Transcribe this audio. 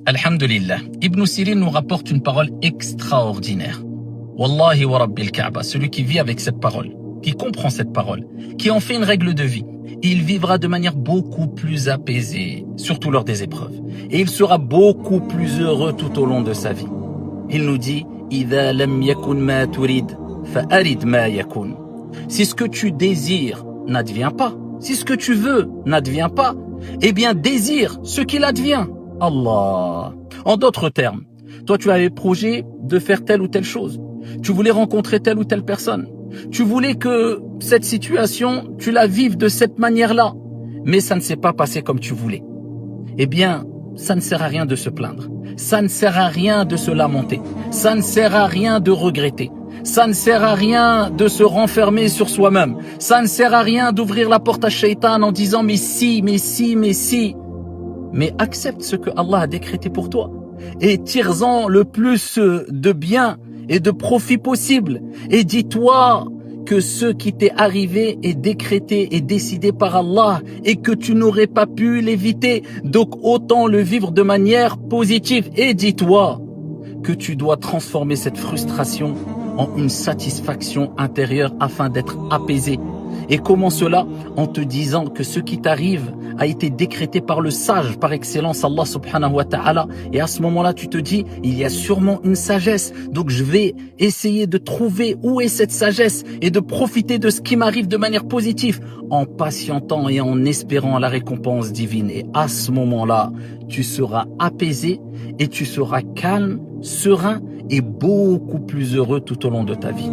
Alhamdulillah, Ibn Sirin nous rapporte une parole extraordinaire. Wallahi wa Rabbil Kaaba, celui qui vit avec cette parole, qui comprend cette parole, qui en fait une règle de vie, il vivra de manière beaucoup plus apaisée, surtout lors des épreuves. Et il sera beaucoup plus heureux tout au long de sa vie. Il nous dit, إِذَا لَمْ يَكُنْ مَا تُرِيدْ فَأَرِدْ مَا يَكُنْ. Si ce que tu désires n'advient pas, si ce que tu veux n'advient pas, eh bien désire ce qu'il advient. Allah. En d'autres termes, toi tu avais projet de faire telle ou telle chose. Tu voulais rencontrer telle ou telle personne. Tu voulais que cette situation, tu la vives de cette manière-là. Mais ça ne s'est pas passé comme tu voulais. Eh bien, ça ne sert à rien de se plaindre. Ça ne sert à rien de se lamenter. Ça ne sert à rien de regretter. Ça ne sert à rien de se renfermer sur soi-même. Ça ne sert à rien d'ouvrir la porte à Shaitan en disant mais si, mais si, mais si. Mais accepte ce que Allah a décrété pour toi et tire-en le plus de bien et de profit possible. Et dis-toi que ce qui t'est arrivé est décrété et décidé par Allah et que tu n'aurais pas pu l'éviter. Donc autant le vivre de manière positive. Et dis-toi que tu dois transformer cette frustration en une satisfaction intérieure afin d'être apaisé. Et comment cela? En te disant que ce qui t'arrive a été décrété par le sage par excellence, Allah subhanahu wa ta'ala. Et à ce moment-là, tu te dis, il y a sûrement une sagesse. Donc je vais essayer de trouver où est cette sagesse et de profiter de ce qui m'arrive de manière positive en patientant et en espérant la récompense divine. Et à ce moment-là, tu seras apaisé et tu seras calme, serein et beaucoup plus heureux tout au long de ta vie.